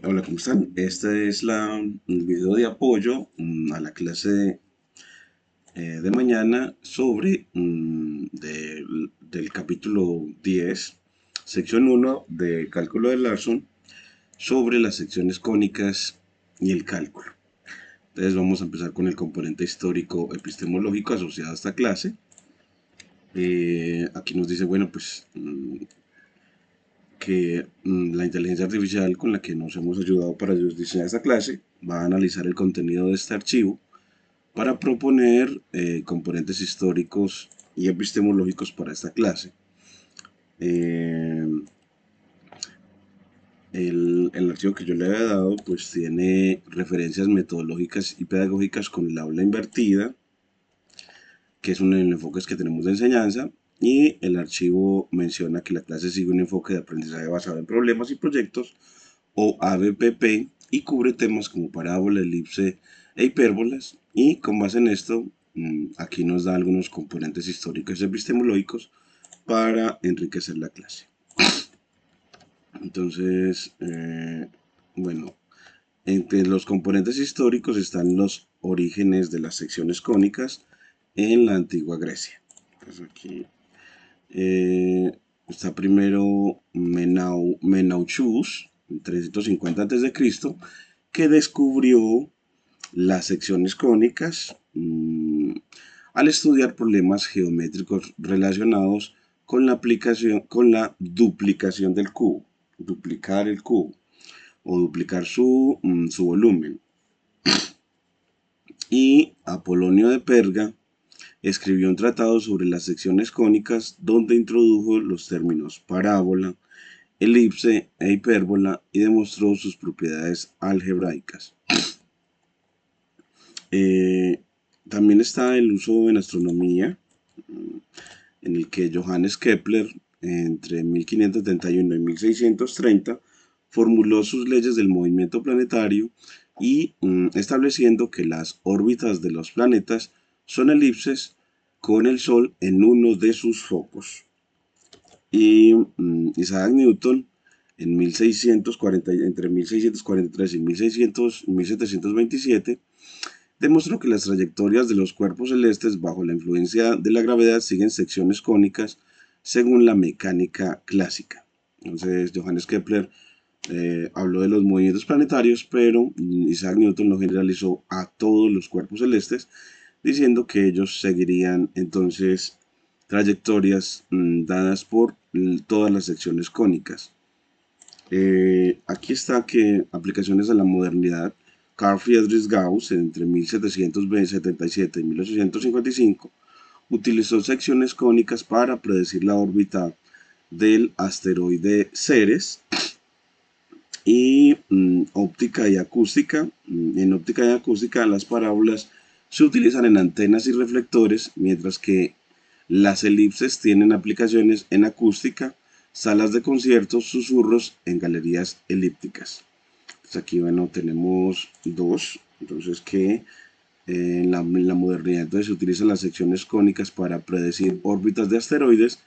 Hola, ¿cómo están? Este es el video de apoyo a la clase de mañana sobre del capítulo 10, sección 1 de cálculo de Larson, sobre las secciones cónicas y el cálculo. Entonces vamos a empezar con el componente histórico epistemológico asociado a esta clase. Aquí nos dice, bueno, pues que la inteligencia artificial con la que nos hemos ayudado para diseñar esta clase va a analizar el contenido de este archivo para proponer componentes históricos y epistemológicos para esta clase. Eh, el archivo que yo le había dado pues tiene referencias metodológicas y pedagógicas con el aula invertida, que es uno de los enfoques que tenemos de enseñanza, y el archivo menciona que la clase sigue un enfoque de aprendizaje basado en problemas y proyectos, o ABPP, y cubre temas como parábola, elipse e hipérbolas, y con base en esto, aquí nos da algunos componentes históricos y epistemológicos para enriquecer la clase. Entonces, bueno, entre los componentes históricos están los orígenes de las secciones cónicas en la antigua Grecia. Entonces aquí eh, está primero Menauchus, en 350 a.C., que descubrió las secciones cónicas al estudiar problemas geométricos relacionados con con la duplicación del cubo, duplicar el cubo o duplicar su volumen. Y Apolonio de Perga escribió un tratado sobre las secciones cónicas donde introdujo los términos parábola, elipse e hipérbola y demostró sus propiedades algebraicas. Eh, También está el uso en astronomía, en el que Johannes Kepler, entre 1571 y 1630, formuló sus leyes del movimiento planetario y estableciendo que las órbitas de los planetas son elipses con el Sol en uno de sus focos. Y Isaac Newton, entre 1643 y 1727, demostró que las trayectorias de los cuerpos celestes bajo la influencia de la gravedad siguen secciones cónicas según la mecánica clásica. Entonces, Johannes Kepler habló de los movimientos planetarios, pero Isaac Newton lo generalizó a todos los cuerpos celestes, diciendo que ellos seguirían entonces trayectorias dadas por todas las secciones cónicas. Aquí está que aplicaciones a la modernidad. Carl Friedrich Gauss, entre 1777 y 1855, utilizó secciones cónicas para predecir la órbita del asteroide Ceres. Y óptica y acústica. En óptica y acústica las parábolas se utilizan en antenas y reflectores, mientras que las elipses tienen aplicaciones en acústica, salas de conciertos, susurros en galerías elípticas. Entonces aquí, bueno, tenemos dos. Entonces que en la modernidad entonces, se utilizan las secciones cónicas para predecir órbitas de asteroides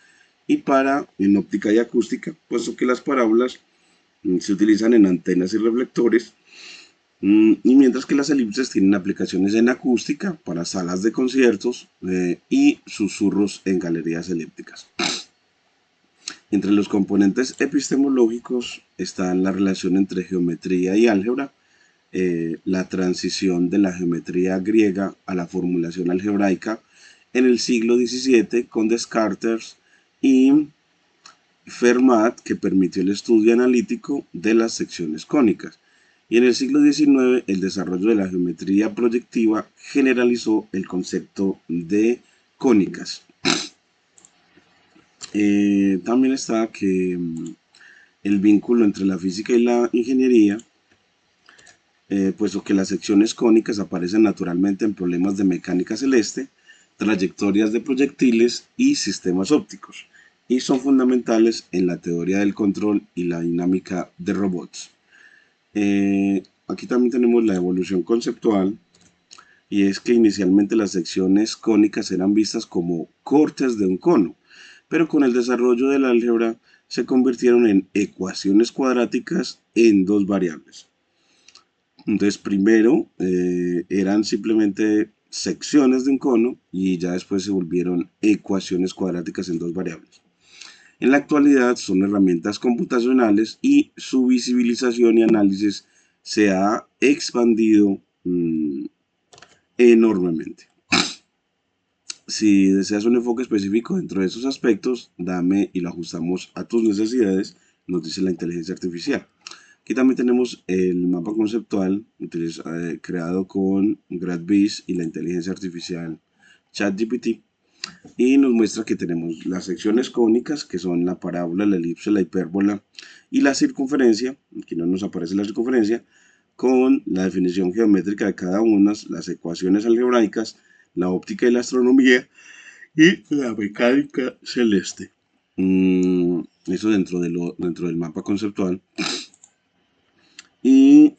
y para en óptica y acústica, puesto que las parábolas se utilizan en antenas y reflectores, y mientras que las elipses tienen aplicaciones en acústica para salas de conciertos y susurros en galerías elípticas. Entre los componentes epistemológicos están la relación entre geometría y álgebra, la transición de la geometría griega a la formulación algebraica en el siglo XVII con Descartes y Fermat, que permitió el estudio analítico de las secciones cónicas. Y en el siglo XIX, el desarrollo de la geometría proyectiva generalizó el concepto de cónicas. También está que el vínculo entre la física y la ingeniería, puesto que las secciones cónicas aparecen naturalmente en problemas de mecánica celeste, trayectorias de proyectiles y sistemas ópticos, y son fundamentales en la teoría del control y la dinámica de robots. Aquí también tenemos la evolución conceptual, y es que inicialmente las secciones cónicas eran vistas como cortes de un cono, pero con el desarrollo del álgebra se convirtieron en ecuaciones cuadráticas en dos variables. Entonces primero eran simplemente secciones de un cono y ya después se volvieron ecuaciones cuadráticas en dos variables. En la actualidad son herramientas computacionales y su visibilización y análisis se ha expandido enormemente. Si deseas un enfoque específico dentro de esos aspectos, dame y lo ajustamos a tus necesidades, nos dice la inteligencia artificial. Aquí también tenemos el mapa conceptual creado con GradBees y la inteligencia artificial ChatGPT. Y nos muestra que tenemos las secciones cónicas, que son la parábola, la elipse, la hipérbola y la circunferencia. Aquí no nos aparece la circunferencia, con la definición geométrica de cada una, las ecuaciones algebraicas, la óptica y la astronomía y la mecánica celeste. Eso dentro del mapa conceptual. Y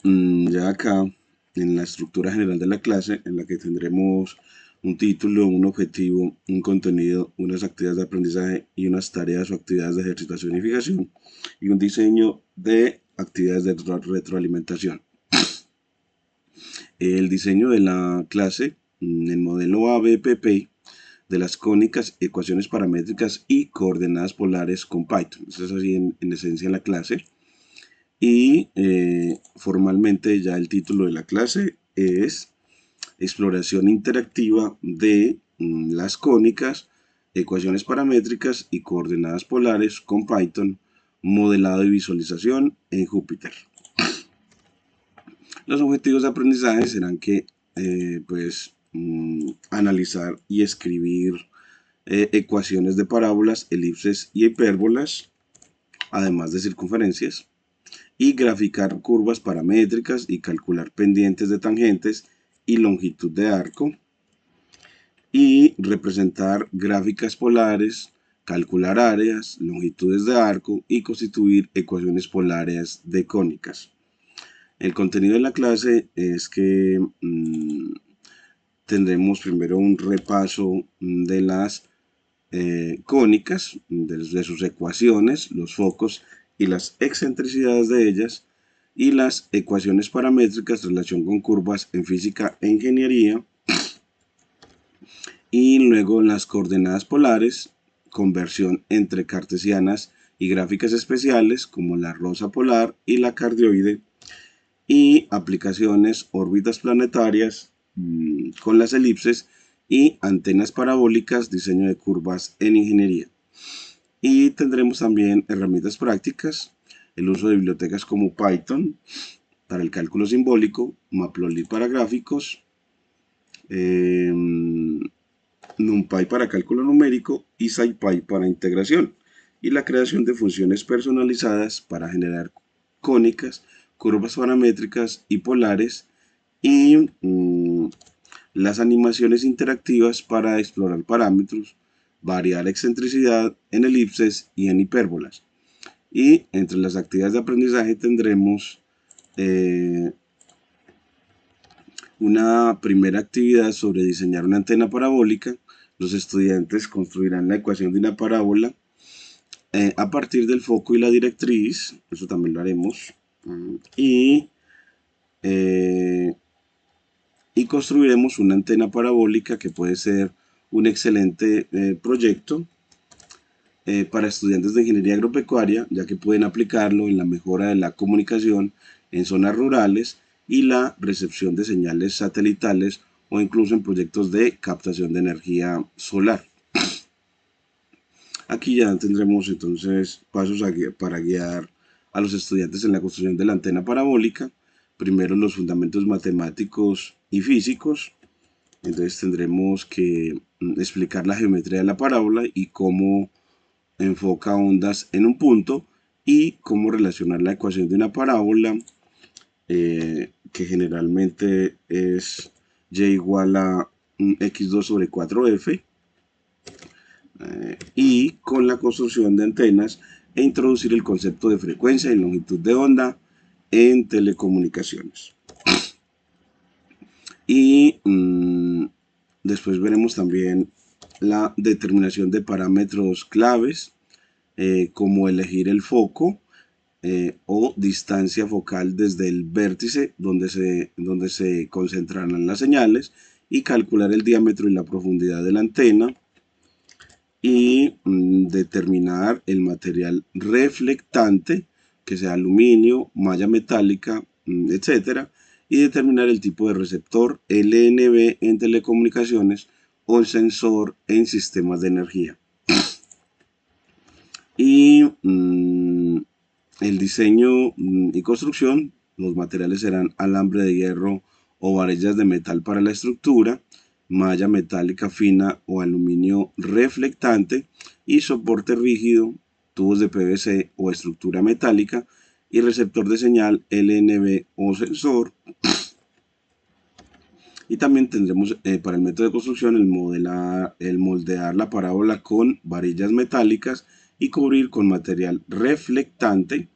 ya acá, en la estructura general de la clase, en la que tendremos un título, un objetivo, un contenido, unas actividades de aprendizaje y unas tareas o actividades de ejercitación y fijación, y un diseño de actividades de retroalimentación. El diseño de la clase, el modelo ABPP, de las cónicas, ecuaciones paramétricas y coordenadas polares con Python. Eso es así en esencia la clase. Y formalmente ya el título de la clase es exploración interactiva de las cónicas, ecuaciones paramétricas y coordenadas polares con Python, modelado y visualización en Jupyter. Los objetivos de aprendizaje serán que analizar y escribir ecuaciones de parábolas, elipses y hipérbolas, además de circunferencias, y graficar curvas paramétricas y calcular pendientes de tangentes y longitud de arco, y representar gráficas polares, calcular áreas, longitudes de arco y constituir ecuaciones polares de cónicas. El contenido de la clase es que tendremos primero un repaso de las cónicas, de sus ecuaciones, los focos y las excentricidades de ellas, y las ecuaciones paramétricas, relación con curvas en física e ingeniería, y luego las coordenadas polares, conversión entre cartesianas y gráficas especiales como la rosa polar y la cardioide, y aplicaciones, órbitas planetarias con las elipses y antenas parabólicas, diseño de curvas en ingeniería. Y tendremos también herramientas prácticas, el uso de bibliotecas como Python para el cálculo simbólico, Matplotlib para gráficos, NumPy para cálculo numérico y SciPy para integración, y la creación de funciones personalizadas para generar cónicas, curvas paramétricas y polares, y las animaciones interactivas para explorar parámetros, variar excentricidad en elipses y en hipérbolas. Y entre las actividades de aprendizaje tendremos una primera actividad sobre diseñar una antena parabólica. Los estudiantes construirán la ecuación de una parábola a partir del foco y la directriz, eso también lo haremos, y construiremos una antena parabólica que puede ser un excelente proyecto para estudiantes de ingeniería agropecuaria, ya que pueden aplicarlo en la mejora de la comunicación en zonas rurales y la recepción de señales satelitales o incluso en proyectos de captación de energía solar. Aquí ya tendremos entonces pasos para guiar a los estudiantes en la construcción de la antena parabólica. Primero los fundamentos matemáticos y físicos. Entonces tendremos que explicar la geometría de la parábola y cómo enfoca ondas en un punto, y cómo relacionar la ecuación de una parábola, que generalmente es y igual a x2 sobre 4f, y con la construcción de antenas e introducir el concepto de frecuencia y longitud de onda en telecomunicaciones. Y después veremos también la determinación de parámetros claves como elegir el foco o distancia focal desde el vértice donde se concentrarán las señales y calcular el diámetro y la profundidad de la antena y determinar el material reflectante, que sea aluminio, malla metálica, etcétera, y determinar el tipo de receptor LNB en telecomunicaciones o el sensor en sistemas de energía. Y el diseño y construcción, los materiales serán alambre de hierro o varillas de metal para la estructura, malla metálica fina o aluminio reflectante y soporte rígido, tubos de PVC o estructura metálica y receptor de señal LNB o sensor. Y también tendremos para el método de construcción el moldear la parábola con varillas metálicas y cubrir con material reflectante,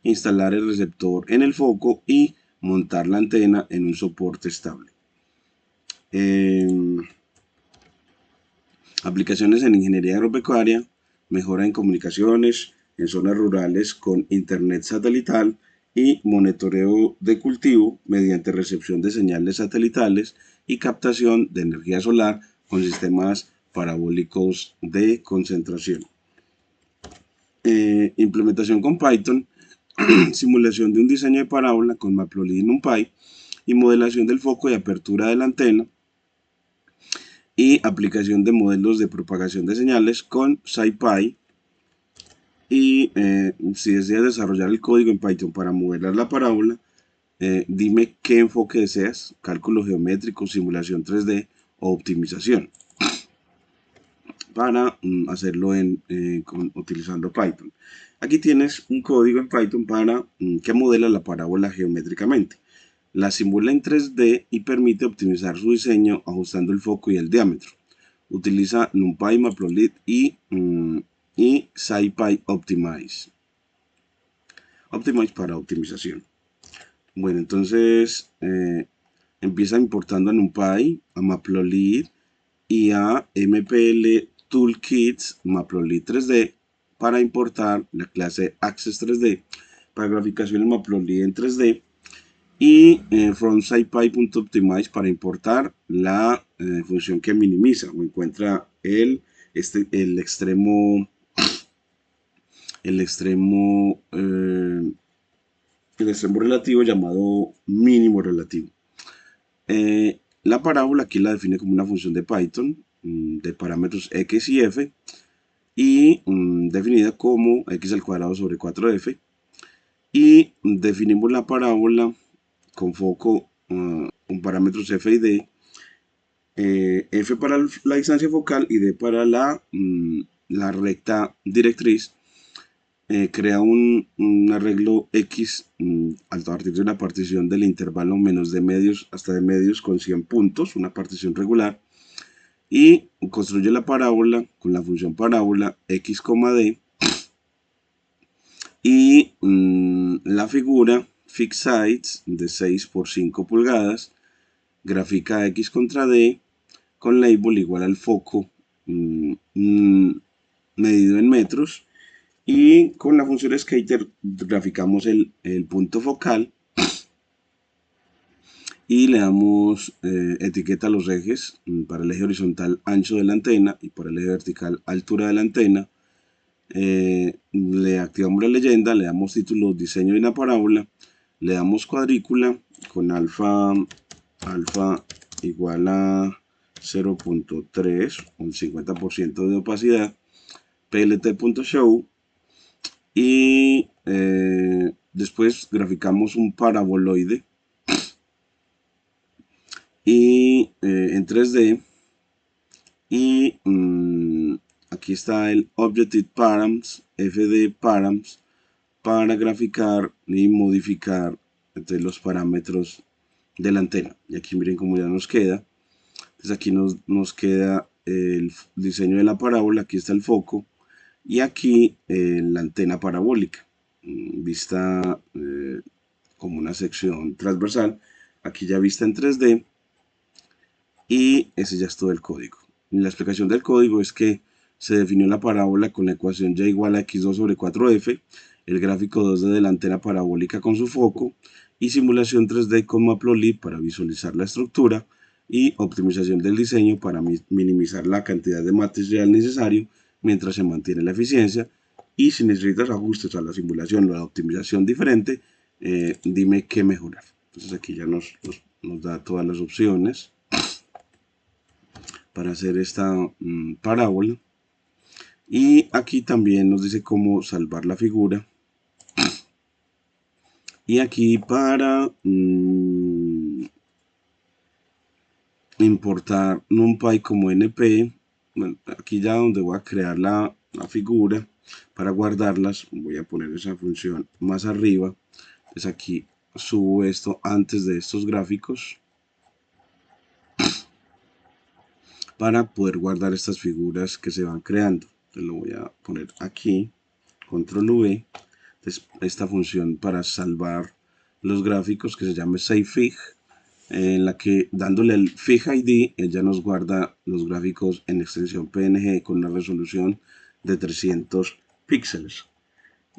instalar el receptor en el foco y montar la antena en un soporte estable. Aplicaciones en ingeniería agropecuaria, mejora en comunicaciones en zonas rurales con internet satelital y monitoreo de cultivo mediante recepción de señales satelitales y captación de energía solar con sistemas parabólicos de concentración. Implementación con Python, simulación de un diseño de parábola con Matplotlib y NumPy y modelación del foco y apertura de la antena y aplicación de modelos de propagación de señales con SciPy. Y si deseas desarrollar el código en Python para modelar la parábola, dime qué enfoque deseas: cálculo geométrico, simulación 3D o optimización, para hacerlo utilizando Python. Aquí tienes un código en Python para que modela la parábola geométricamente. La simula en 3D y permite optimizar su diseño ajustando el foco y el diámetro. Utiliza NumPy, Matplotlib y SciPy Optimize. Optimize para optimización. Bueno, entonces empieza importando a NumPy, a Matplotlib y a MPL Toolkits Matplotlib 3D para importar la clase Access 3D para graficación en Matplotlib en 3D y from SciPy.optimize para importar la función que minimiza o encuentra el extremo relativo llamado mínimo relativo. La parábola aquí la define como una función de Python de parámetros x y f y definida como x al cuadrado sobre 4f, y definimos la parábola con foco con parámetros f y d, f para la distancia focal y d para la recta directriz. Crea un arreglo X a partir de una partición del intervalo menos de medios hasta de medios con 100 puntos, una partición regular, y construye la parábola con la función parábola x, d, y la figura fixed sides de 6 por 5 pulgadas, grafica x contra d con label igual al foco medido en metros, y con la función skater graficamos el punto focal y le damos etiqueta a los ejes: para el eje horizontal ancho de la antena y para el eje vertical altura de la antena. Le activamos la leyenda, le damos título diseño de una parábola, le damos cuadrícula con alfa igual a 0.3, un 50% de opacidad, plt.show, y después graficamos un paraboloide y en 3D, y aquí está el Objective Params, FD Params, para graficar y modificar entonces, los parámetros de la antena. Y aquí miren cómo ya nos queda. Entonces aquí nos queda el diseño de la parábola, aquí está el foco, y aquí la antena parabólica, vista como una sección transversal, aquí ya vista en 3D, y ese ya es todo el código. Y la explicación del código es que se definió la parábola con la ecuación y igual a x2 sobre 4f, el gráfico 2D de la antena parabólica con su foco, y simulación 3D con Matplotlib para visualizar la estructura, y optimización del diseño para minimizar la cantidad de material necesario mientras se mantiene la eficiencia. Y si necesitas ajustes a la simulación o a la optimización diferente, dime qué mejorar. Entonces aquí ya nos da todas las opciones para hacer esta parábola. Y aquí también nos dice cómo salvar la figura. Y aquí para importar NumPy como NP, bueno, aquí ya donde voy a crear la figura para guardarlas, voy a poner esa función más arriba. Entonces aquí subo esto antes de estos gráficos para poder guardar estas figuras que se van creando. Entonces lo voy a poner aquí, control V. Entonces esta función para salvar los gráficos que se llama SaveFig, en la que dándole el Fig ID, ella nos guarda los gráficos en extensión PNG con una resolución de 300 píxeles.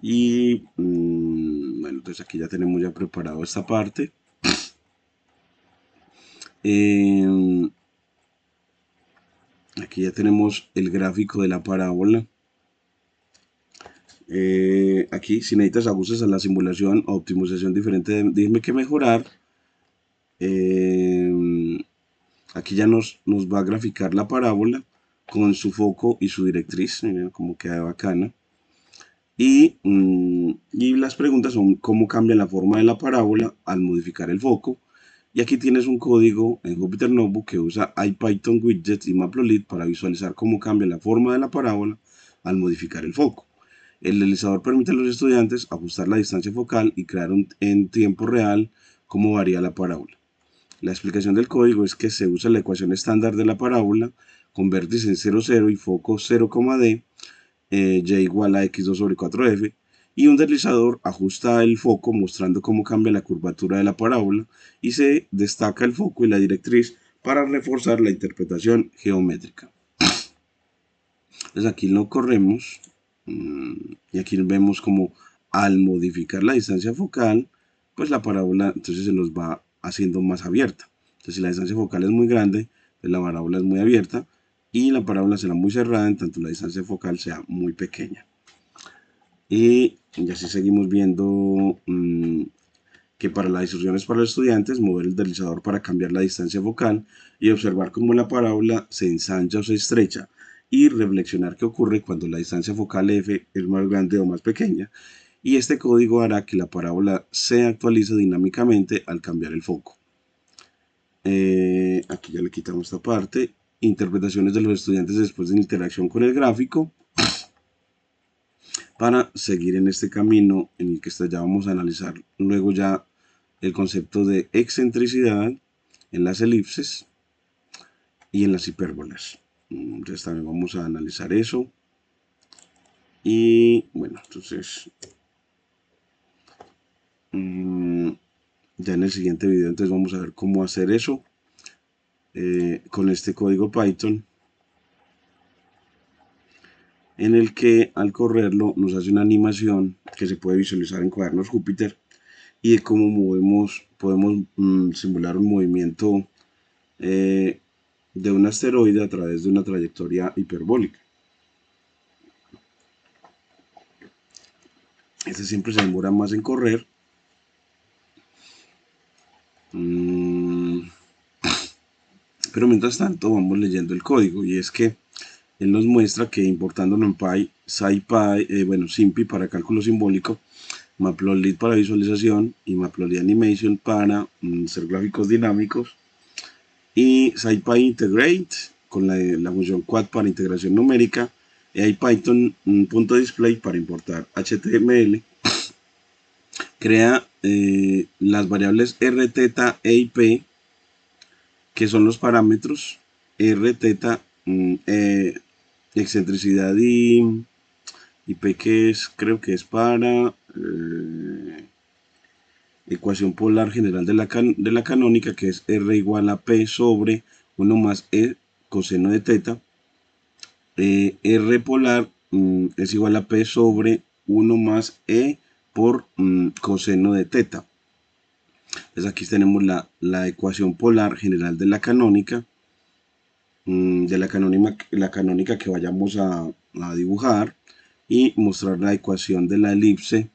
Y bueno, entonces aquí ya tenemos ya preparado esta parte. Aquí ya tenemos el gráfico de la parábola. Aquí, si necesitas ajustes a la simulación o optimización diferente, dime qué mejorar. Aquí ya nos va a graficar la parábola con su foco y su directriz, como queda bacana. Y las preguntas son cómo cambia la forma de la parábola al modificar el foco. Y aquí tienes un código en Jupyter Notebook que usa IPython Widgets y Matplotlib para visualizar cómo cambia la forma de la parábola al modificar el foco. El deslizador permite a los estudiantes ajustar la distancia focal y crear en tiempo real cómo varía la parábola. La explicación del código es que se usa la ecuación estándar de la parábola con vértice en 0, 0 y foco 0,d, y igual a x2 sobre 4f, y un deslizador ajusta el foco mostrando cómo cambia la curvatura de la parábola y se destaca el foco y la directriz para reforzar la interpretación geométrica. Entonces aquí lo corremos y aquí vemos como al modificar la distancia focal, pues la parábola entonces se nos va haciendo más abierta. Entonces si la distancia focal es muy grande, pues la parábola es muy abierta y la parábola será muy cerrada en tanto la distancia focal sea muy pequeña. Y así seguimos viendo que para las instrucciones para los estudiantes, mover el deslizador para cambiar la distancia focal y observar cómo la parábola se ensancha o se estrecha y reflexionar qué ocurre cuando la distancia focal f es más grande o más pequeña. Y este código hará que la parábola se actualice dinámicamente al cambiar el foco. Aquí ya le quitamos esta parte. Interpretaciones de los estudiantes después de la interacción con el gráfico. Para seguir en este camino en el que ya vamos a analizar luego ya el concepto de excentricidad en las elipses y en las hipérbolas. Entonces también vamos a analizar eso. Y bueno, entonces ya en el siguiente video entonces vamos a ver cómo hacer eso con este código Python, en el que al correrlo nos hace una animación que se puede visualizar en cuadernos Júpiter y de cómo podemos simular un movimiento de un asteroide a través de una trayectoria hiperbólica. Este siempre se demora más en correr. Pero mientras tanto vamos leyendo el código y es que él nos muestra que importando NumPy, SciPy, SymPy para cálculo simbólico, Matplotlib para visualización y Matplotlib Animation para hacer gráficos dinámicos y SciPy Integrate con la función quad para integración numérica y IPython.display para importar HTML. Crea las variables r, θ, e y p, que son los parámetros r, θ, excentricidad y p, que es, creo que es para ecuación polar general de la canónica, que es r igual a p sobre 1 más e coseno de θ. R polar es igual a P sobre 1 más E por coseno de teta. Entonces aquí tenemos la ecuación polar general de la canónica, la canónica que vayamos a dibujar, y mostrar la ecuación de la elipse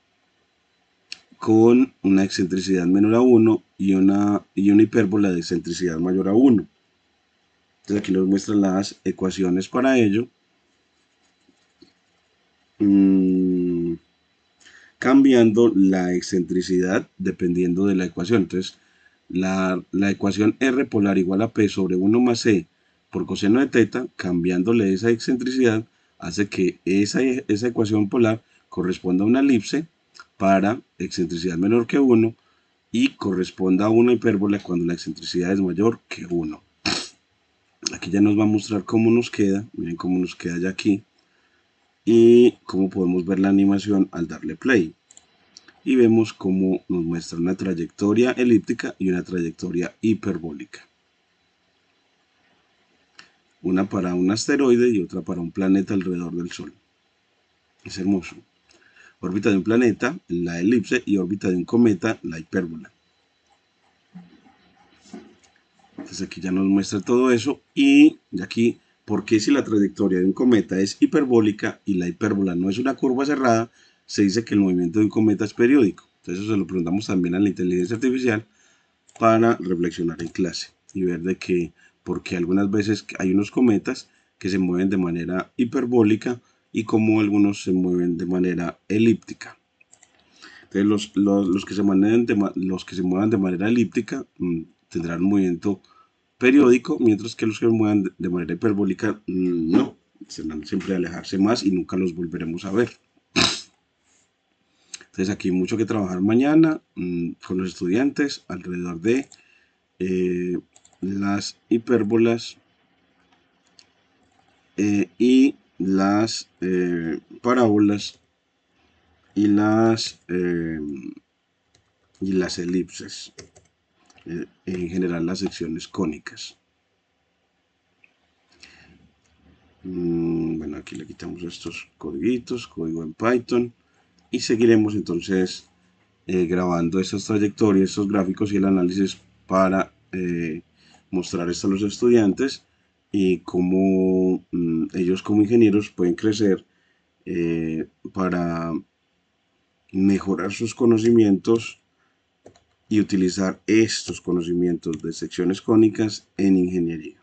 con una excentricidad menor a 1 y una hipérbola de excentricidad mayor a 1. Entonces aquí nos muestran las ecuaciones para ello. Cambiando la excentricidad dependiendo de la ecuación. Entonces, la ecuación R polar igual a P sobre 1 más E por coseno de teta, cambiándole esa excentricidad, hace que esa ecuación polar corresponda a una elipse para excentricidad menor que 1 y corresponda a una hipérbola cuando la excentricidad es mayor que 1. Aquí ya nos va a mostrar cómo nos queda, miren cómo nos queda ya aquí, y cómo podemos ver la animación al darle play. Y vemos cómo nos muestra una trayectoria elíptica y una trayectoria hiperbólica. Una para un asteroide y otra para un planeta alrededor del Sol. Es hermoso. Órbita de un planeta, la elipse, y órbita de un cometa, la hipérbola. Entonces aquí ya nos muestra todo eso, y aquí, ¿por qué si la trayectoria de un cometa es hiperbólica y la hipérbola no es una curva cerrada, se dice que el movimiento de un cometa es periódico? Entonces eso se lo preguntamos también a la inteligencia artificial para reflexionar en clase y ver de que porque algunas veces hay unos cometas que se mueven de manera hiperbólica y como algunos se mueven de manera elíptica. Entonces los que se muevan de manera elíptica tendrán un movimiento periódico, mientras que los que se muevan de manera hiperbólica no, tendrán siempre alejarse más y nunca los volveremos a ver. Entonces aquí hay mucho que trabajar mañana con los estudiantes alrededor de las hipérbolas y las parábolas y las elipses, en general las secciones cónicas. Bueno, aquí le quitamos estos códigos, código en Python, y seguiremos entonces grabando estas trayectorias, estos gráficos y el análisis para mostrar esto a los estudiantes y cómo ellos como ingenieros pueden crecer para mejorar sus conocimientos y utilizar estos conocimientos de secciones cónicas en ingeniería.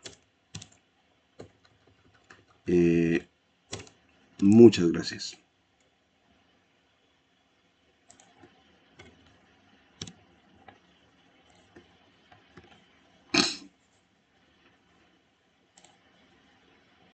Muchas gracias.